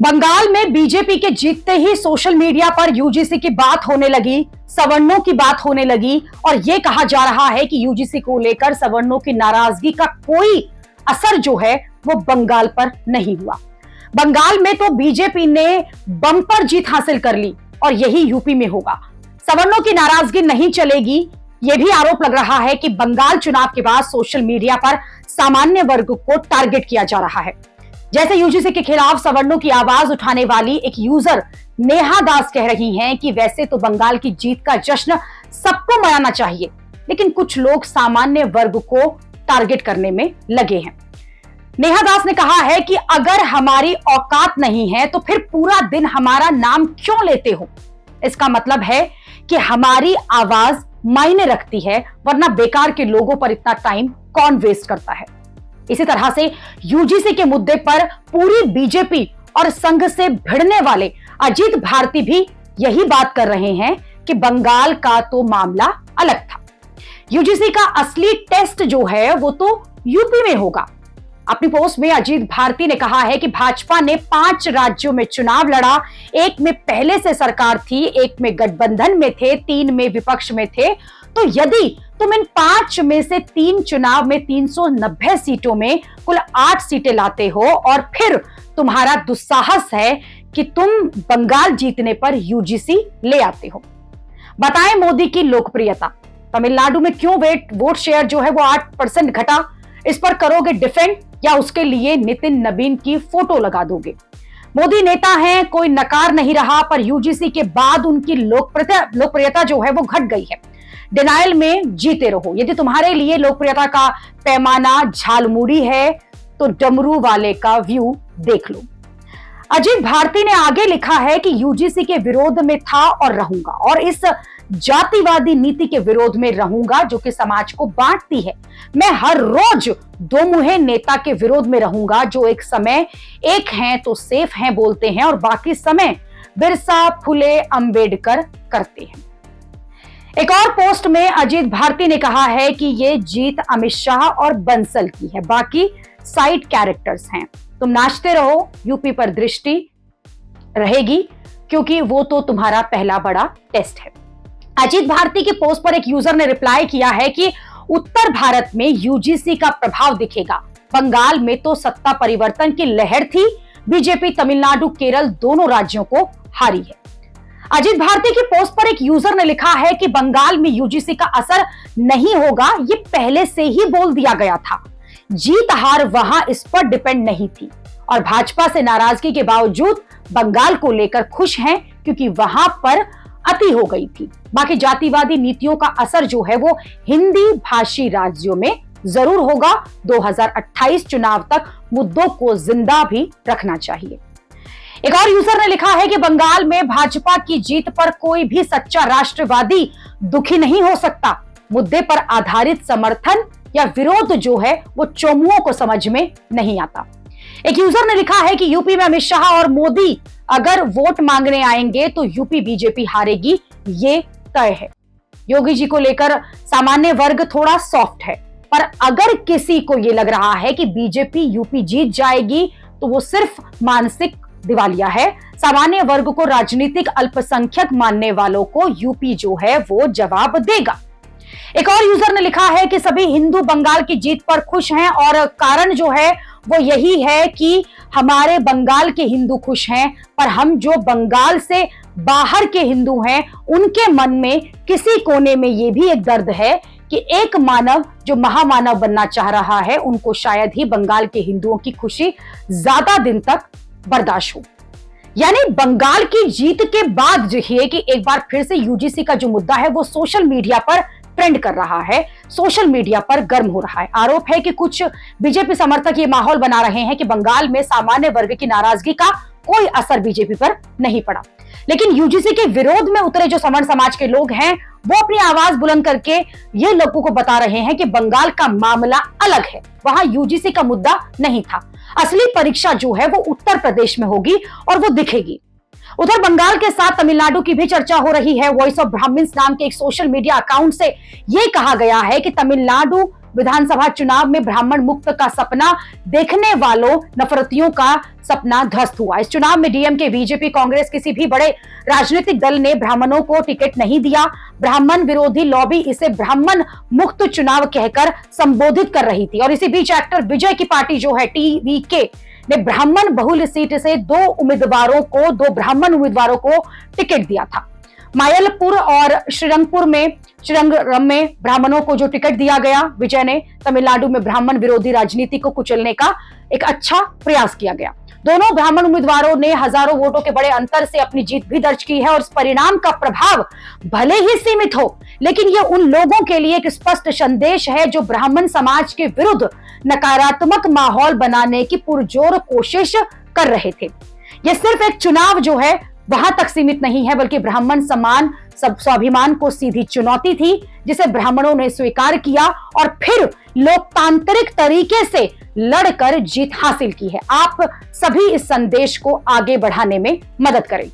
बंगाल में बीजेपी के जीतते ही सोशल मीडिया पर यूजीसी की बात होने लगी, सवर्णों की बात होने लगी और यह कहा जा रहा है कि यूजीसी को लेकर सवर्णों की नाराजगी का कोई असर जो है वो बंगाल पर नहीं हुआ। बंगाल में तो बीजेपी ने बम्पर जीत हासिल कर ली और यही यूपी में होगा। सवर्णों की नाराजगी नहीं चलेगी, यह भी आरोप लग रहा है कि बंगाल चुनाव के बाद सोशल मीडिया पर सामान्य वर्ग को टारगेट किया जा रहा है। जैसे यूजीसी के खिलाफ सवर्णों की आवाज उठाने वाली एक यूजर नेहा दास कह रही हैं कि वैसे तो बंगाल की जीत का जश्न सबको मनाना चाहिए, लेकिन कुछ लोग सामान्य वर्ग को टारगेट करने में लगे हैं। नेहा दास ने कहा है कि अगर हमारी औकात नहीं है तो फिर पूरा दिन हमारा नाम क्यों लेते हो। इसका मतलब है कि हमारी आवाज मायने रखती है, वरना बेकार के लोगों पर इतना टाइम कौन वेस्ट करता है। इसी तरह से यूजीसी के मुद्दे पर पूरी बीजेपी और संघ से भिड़ने वाले अजीत भारती भी यही बात कर रहे हैं कि बंगाल का तो मामला अलग था। यूजीसी का असली टेस्ट जो है वो तो यूपी में होगा। अपनी पोस्ट में अजीत भारती ने कहा है कि भाजपा ने 5 राज्यों में चुनाव लड़ा, एक में पहले से सरकार थी, एक में गठबंधन में थे, 3 में विपक्ष में थे। तो यदि तुम इन 5 में से 3 चुनाव में 390 सीटों में कुल 8 सीटें लाते हो और फिर तुम्हारा दुस्साहस है कि तुम बंगाल जीतने पर यूजीसी ले आते हो। बताएं मोदी की लोकप्रियता, तमिलनाडु में क्यों वोट शेयर जो है वो 8% घटा, इस पर करोगे डिफेंड या उसके लिए नितिन नबीन की फोटो लगा दोगे। मोदी नेता हैं, कोई नकार नहीं रहा, पर यूजीसी के बाद उनकी लोकप्रियता जो है वो घट गई है। डिनायल में जीते रहो। यदि तुम्हारे लिए लोकप्रियता का पैमाना झालमुड़ी है तो डमरू वाले का व्यू देख लो। अजीत भारती ने आगे लिखा है कि यूजीसी के विरोध में था और रहूंगा, और इस जातिवादी नीति के विरोध में रहूंगा जो कि समाज को बांटती है। मैं हर रोज दो मुहे नेता के विरोध में रहूंगा जो एक समय एक हैं तो सेफ हैं बोलते हैं और बाकी समय बिरसा फुले अंबेडकर करते हैं। एक और पोस्ट में अजीत भारती ने कहा है कि ये जीत अमित शाह और बंसल की है, बाकी साइड कैरेक्टर्स हैं। तुम नाचते रहो, यूपी पर दृष्टि रहेगी क्योंकि वो तो तुम्हारा पहला बड़ा टेस्ट है। अजीत भारती की पोस्ट पर एक यूजर ने रिप्लाई किया है कि उत्तर भारत में यूजीसी का प्रभाव दिखेगा, बंगाल में तो सत्ता परिवर्तन की लहर थी, बीजेपी तमिलनाडु केरल दोनों राज्यों को हारी है। अजीत भारती की पोस्ट पर एक यूजर ने लिखा है कि बंगाल में यूजीसी का असर नहीं होगा, ये पहले से ही बोल दिया गया था। जीत हार वहां इस पर डिपेंड नहीं थी और भाजपा से नाराजगी के बावजूद बंगाल को लेकर खुश हैं क्योंकि वहां पर अति हो गई थी। बाकी जातिवादी नीतियों का असर जो है वो हिंदी भाषी राज्यों में जरूर होगा। 2028 चुनाव तक मुद्दों को जिंदा भी रखना चाहिए। एक और यूजर ने लिखा है कि बंगाल में भाजपा की जीत पर कोई भी सच्चा राष्ट्रवादी दुखी नहीं हो सकता। मुद्दे पर आधारित समर्थन या विरोध जो है वो चोमुओं को समझ में नहीं आता। एक यूजर ने लिखा है कि यूपी में अमित शाह और मोदी अगर वोट मांगने आएंगे तो यूपी बीजेपी हारेगी, ये तय है। योगी जी को लेकर सामान्य वर्ग थोड़ा सॉफ्ट है, पर अगर किसी को ये लग रहा है कि बीजेपी यूपी जीत जाएगी तो वो सिर्फ मानसिक दिवालिया है। सामान्य वर्ग को राजनीतिक अल्पसंख्यक मानने वालों को यूपी जो है वो जवाब देगा। एक और यूजर ने लिखा है कि सभी हिंदू बंगाल की जीत पर खुश हैं और कारण जो है वो यही है कि हमारे बंगाल के हिंदू खुश हैं, पर हम जो बंगाल से बाहर के हिंदू हैं उनके मन में किसी कोने में ये भी एक दर्द है कि एक मानव जो महामानव बनना चाह रहा है उनको शायद ही बंगाल के हिंदुओं की खुशी ज्यादा दिन तक बर्दाश्त हो। यानी बंगाल की जीत के बाद जो है कि एक बार फिर से यूजीसी का जो मुद्दा है वो सोशल मीडिया पर ट्रेंड कर रहा है, सोशल मीडिया पर गर्म हो रहा है। आरोप है कि कुछ बीजेपी समर्थक ये माहौल बना रहे हैं कि बंगाल में सामान्य वर्ग की नाराजगी का कोई असर बीजेपी पर नहीं पड़ा, लेकिन यूजीसी के विरोध में उतरे जो सवर्ण समाज के लोग हैं वो अपनी आवाज बुलंद करके ये लोगों को बता रहे हैं कि बंगाल का मामला अलग है, वहां यूजीसी का मुद्दा नहीं था। असली परीक्षा जो है वो उत्तर प्रदेश में होगी और वो दिखेगी। उधर बंगाल के साथ तमिलनाडु की भी चर्चा हो रही है। वॉइस ऑफ ब्राह्मण्स नाम के एक सोशल मीडिया अकाउंट से यह कहा गया है कि तमिलनाडु विधानसभा चुनाव में ब्राह्मण मुक्त का सपना देखने वालों नफरतियों का सपना ध्वस्त हुआ। इस चुनाव में डीएमके, बीजेपी, कांग्रेस, किसी भी बड़े राजनीतिक दल ने ब्राह्मणों को टिकट नहीं दिया। ब्राह्मण विरोधी लॉबी इसे ब्राह्मण मुक्त चुनाव कहकर संबोधित कर रही थी। और इसी बीच एक्टर विजय की पार्टी जो है टीवीके ने ब्राह्मण बहुल सीट से दो ब्राह्मण उम्मीदवारों को टिकट दिया था। मायलपुर और श्रीरंगपुर में ब्राह्मणों को जो टिकट दिया गया, विजय ने तमिलनाडु में ब्राह्मण विरोधी राजनीति को कुचलने का एक अच्छा प्रयास किया गया। दोनों ब्राह्मण उम्मीदवारों ने हजारों वोटों के बड़े अंतर से अपनी जीत भी दर्ज की है और इस परिणाम का प्रभाव भले ही सीमित हो, लेकिन यह उन लोगों के लिए एक स्पष्ट संदेश है जो ब्राह्मण समाज के विरुद्ध नकारात्मक माहौल बनाने की पुरजोर कोशिश कर रहे थे। यह सिर्फ एक चुनाव जो है वहां तक सीमित नहीं है, बल्कि ब्राह्मण समान स्वाभिमान को सीधी चुनौती थी, जिसे ब्राह्मणों ने स्वीकार किया और फिर लोकतांत्रिक तरीके से लड़कर जीत हासिल की है। आप सभी इस संदेश को आगे बढ़ाने में मदद करें।